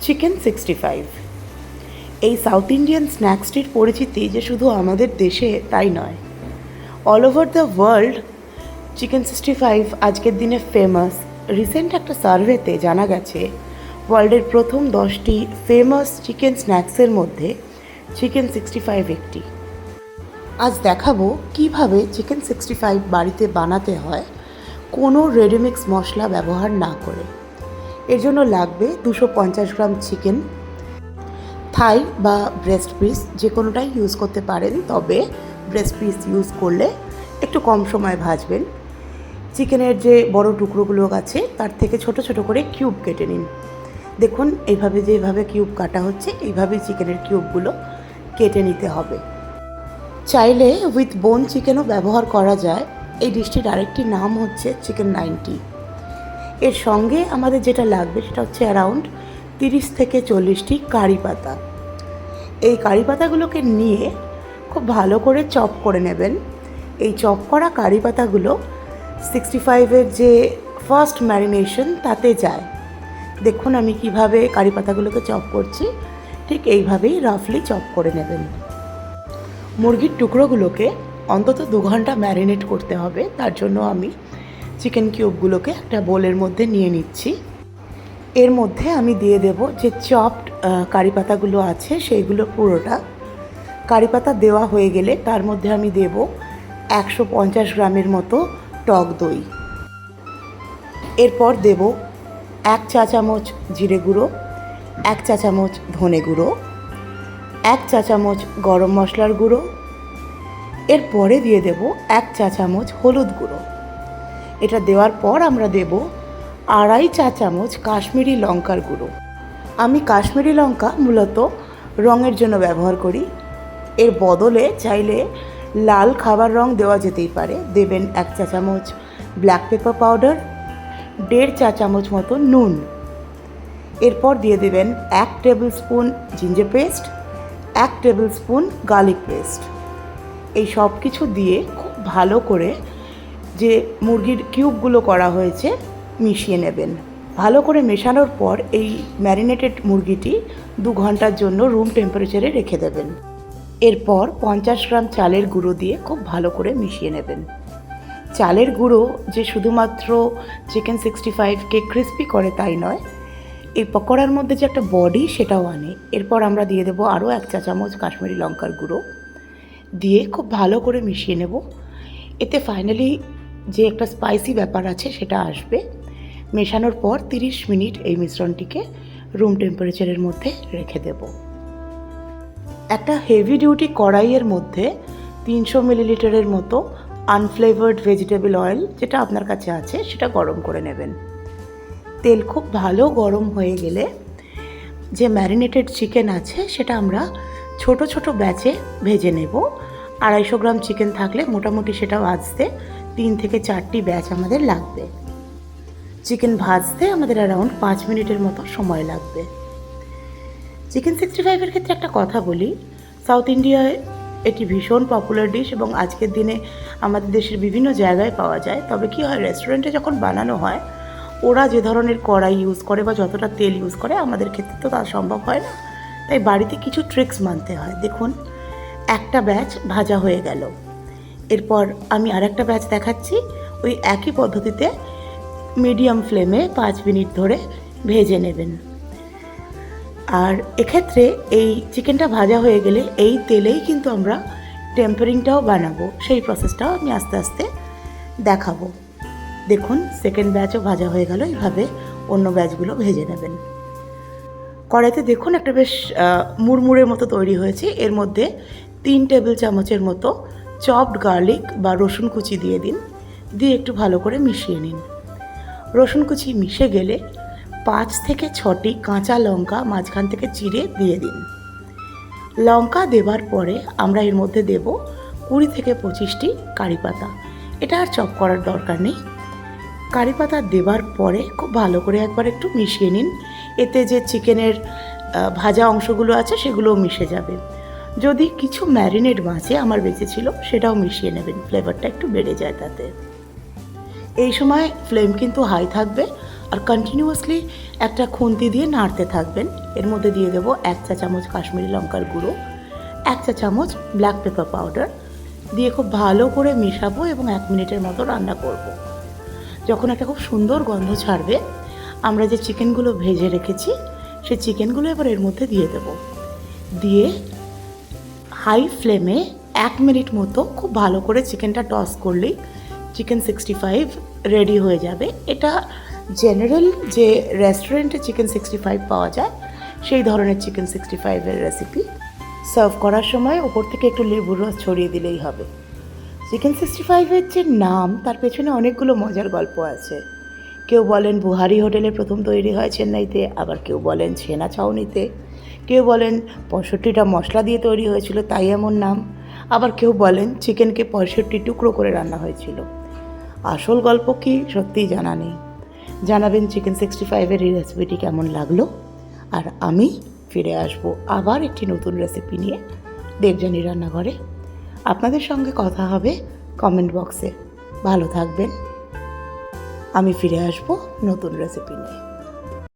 Chicken 65। এই south Indian স্ন্যাক্সটির পরিচিতি যে শুধু আমাদের দেশে তাই নয়, all over the world chicken 65 আজকের দিনে ফেমাস। রিসেন্ট একটা সার্ভেতে জানা গেছে ওয়ার্ল্ডের প্রথম 10টি ফেমাস চিকেন স্ন্যাক্সের মধ্যে চিকেন 65 একটি। আজ দেখাবো কিভাবে চিকেন 65 বাড়িতে বানাতে হয় কোনো রেডিমিক্স মশলা ব্যবহার না করে। এর জন্য লাগবে 250 গ্রাম চিকেন, থাই বা ব্রেস্ট পিস যে কোনোটাই ইউজ করতে পারেন, তবে ব্রেস্ট পিস ইউজ করলে একটু কম সময় ভাজবেন। চিকেনের যে বড় টুকরোগুলো আছে তার থেকে ছোট ছোট করে কিউব কেটে নিন। দেখুন এইভাবে যেভাবে কিউব কাটা হচ্ছে এইভাবেই চিকেনের কিউবগুলো কেটে নিতে হবে। চাইলে উইথ বোন চিকেনও ব্যবহার করা যায়। এই ডিশটির আরেকটি নাম হচ্ছে চিকেন 90। এর সঙ্গে আমাদের যেটা লাগবে সেটা হচ্ছে অ্যারাউন্ড 30 থেকে 40টি কারি পাতা। এই কারি পাতাগুলোকে নিয়ে খুব ভালো করে চপ করে নেবেন। এই চপ করা কারি পাতাগুলো 65-এর যে ফার্স্ট ম্যারিনেশন তাতে যায়। দেখুন আমি কিভাবে কারি পাতাগুলোকে চপ করছি, ঠিক এইভাবেই রাফলি চপ করে নেবেন। মুরগির টুকরোগুলোকে অন্তত 2 ঘন্টা ম্যারিনেট করতে হবে। তার জন্য আমি চিকেন কিউবগুলোকে একটা বোলের মধ্যে নিয়ে নিচ্ছি। এর মধ্যে আমি দিয়ে দেব যে চপড কারি পাতাগুলো আছে সেইগুলো পুরোটা। কারি পাতা দেওয়া হয়ে গেলে তার মধ্যে আমি দেব 150 গ্রামের মতো টক দই। এরপর দেব 1 চা চামচ জিরে গুঁড়ো, 1 চা চামচ ধনে গুঁড়ো, 1 চা চামচ গরম মশলার গুঁড়ো। এরপরে দিয়ে দেব 1 চা চামচ হলুদ গুঁড়ো। এটা দেওয়ার পর আমরা দেব 2.5 চা চামচ কাশ্মীরি লঙ্কার গুঁড়ো। আমি কাশ্মীরি লঙ্কা মূলত রঙের জন্য ব্যবহার করি। এর বদলে চাইলে লাল খাবার রং দেওয়া যেতেই পারে। দেবেন 1 চা চামচ ব্ল্যাক পেপার পাউডার, 1.5 চা চামচ মতো নুন। এরপর দিয়ে দেবেন 1 tablespoon ginger paste, 1 tablespoon garlic paste. এই সব কিছু দিয়ে খুব ভালো করে যে মুরগির কিউবগুলো করা হয়েছে মিশিয়ে নেবেন। ভালো করে মেশানোর পর এই ম্যারিনেটেড মুরগিটি 2 ঘন্টার জন্য রুম টেম্পারেচারে রেখে দেবেন। এরপর 50 গ্রাম চালের গুঁড়ো দিয়ে খুব ভালো করে মিশিয়ে নেবেন। চালের গুঁড়ো যে শুধুমাত্র চিকেন 65কে ক্রিস্পি করে তাই নয়, এই পকোড়ার মধ্যে যে একটা বডি সেটাও আনে। এরপর আমরা দিয়ে দেবো আরও 1 চা চামচ কাশ্মীরি লঙ্কার গুঁড়ো দিয়ে খুব ভালো করে মিশিয়ে নেব। এতে ফাইনালি যে একটা স্পাইসি ব্যাপার আছে সেটা আসবে। মেশানোর পর 30 মিনিট এই মিশ্রণটিকে রুম টেম্পারেচারের মধ্যে রেখে দেব। একটা হেভি ডিউটি কড়াইয়ের মধ্যে 300 মিলিলিটারের মতো আনফ্লেভার্ড ভেজিটেবল অয়েল, যেটা আপনার কাছে আছে, সেটা গরম করে নেবেন। তেল খুব ভালো গরম হয়ে গেলে যে ম্যারিনেটেড চিকেন আছে সেটা আমরা ছোট ছোট ব্যাচে ভেজে নেব। 250 গ্রাম চিকেন থাকলে মোটামুটি সেটা ভাজতে 3 থেকে 4টি ব্যাচ আমাদের লাগবে। চিকেন ভাজতে আমাদের অ্যারাউন্ড 5 মিনিটের মতো সময় লাগবে। চিকেন 65-এর ক্ষেত্রে একটা কথা বলি, সাউথ ইন্ডিয়ায় এটি ভীষণ পপুলার ডিশ এবং আজকের দিনে আমাদের দেশের বিভিন্ন জায়গায় পাওয়া যায়। তবে কি হয়, রেস্টুরেন্টে যখন বানানো হয় ওরা যে ধরনের কড়াই ইউজ করে বা যতটা তেল ইউজ করে আমাদের ক্ষেত্রে তো তা সম্ভব হয় না। তাই বাড়িতে কিছু ট্রিক্স মানতে হয়। দেখুন একটা ব্যাচ ভাজা হয়ে গেল, এরপর আমি আরেকটা ব্যাচ দেখাচ্ছি। ওই একই পদ্ধতিতে মিডিয়াম ফ্লেমে 5 মিনিট ধরে ভেজে নেবেন। আর এক্ষেত্রে এই চিকেনটা ভাজা হয়ে গেলে এই তেলেই কিন্তু আমরা টেম্পারিংটাও বানাবো। সেই প্রসেসটাও আমি আস্তে আস্তে দেখাবো। দেখুন সেকেন্ড ব্যাচও ভাজা হয়ে গেল। এইভাবে অন্য ব্যাচগুলো ভেজে নেবেন। কড়াইতে দেখুন একটা বেশ মুড়মুড়ের মতো তৈরি হয়েছে। এর মধ্যে 3 টেবিল চামচের মতো চপড গার্লিক বা রসুন কুচি দিয়ে দিন। দিয়ে একটু ভালো করে মিশিয়ে নিন। রসুন কুচি মিশে গেলে 5 থেকে 6টি কাঁচা লঙ্কা মাঝখান থেকে চিড়ে দিয়ে দিন। লঙ্কা দেবার পরে আমরা এর মধ্যে দেব 20 থেকে 25টি কারি পাতা। এটা আর চপ করার দরকার নেই। কারি পাতা দেবার পরে খুব ভালো করে একবার একটু মিশিয়ে নিন। এতে যে চিকেনের ভাজা অংশগুলো আছে সেগুলোও মিশে যাবে। যদি কিছু ম্যারিনেট বাঁচে, আমার বেঁচে ছিল, সেটাও মিশিয়ে নেবেন। ফ্লেভারটা একটু বেড়ে যায় তাতে। এই সময় ফ্লেম কিন্তু হাই থাকবে আর কন্টিনিউয়াসলি একটা খুন্তি দিয়ে নাড়তে থাকবেন। এর মধ্যে দিয়ে দেবো 1 চা চামচ কাশ্মীরি লঙ্কার গুঁড়ো, 1 চা চামচ ব্ল্যাক পেপার পাউডার দিয়ে খুব ভালো করে মেশাবো এবং 1 মিনিটের মতো রান্না করব। যখন একটা খুব সুন্দর গন্ধ ছাড়বে, আমরা যে চিকেনগুলো ভেজে রেখেছি সেই চিকেনগুলো এবার এর মধ্যে দিয়ে দেব। দিয়ে হাই ফ্লেমে 1 মিনিট মতো খুব ভালো করে চিকেনটা টস করলেই চিকেন 65 রেডি হয়ে যাবে। এটা জেনারেল যে রেস্টুরেন্টে চিকেন 65 পাওয়া যায় সেই ধরনের চিকেন 65-এর রেসিপি। সার্ভ করার সময় ওপর থেকে একটু লেবুর রস ছড়িয়ে দিলেই হবে। চিকেন 65-এর যে নাম, তার পেছনে অনেকগুলো মজার গল্প আছে। কেউ বলেন বুহারি হোটেলে প্রথম তৈরি হয় চেন্নাইতে, আবার কেউ বলেন ছেনা চাউনিতে, কেউ বলেন 65টা মশলা দিয়ে তৈরি হয়েছিল তাই এমন নাম, আবার কেউ বলেন চিকেনকে 65 টুকরো করে রান্না হয়েছিল। আসল গল্প কি সত্যিই জানা নেই। জানাবেন চিকেন 65-এর এই রেসিপিটি কেমন লাগলো। আর আমি ফিরে আসবো আবার একটি নতুন রেসিপি নিয়ে দেবযানী রান্নাঘরে। আপনাদের সঙ্গে কথা হবে কমেন্ট বক্সে। ভালো থাকবেন। আমি ফিরে আসবো নতুন রেসিপি নিয়ে।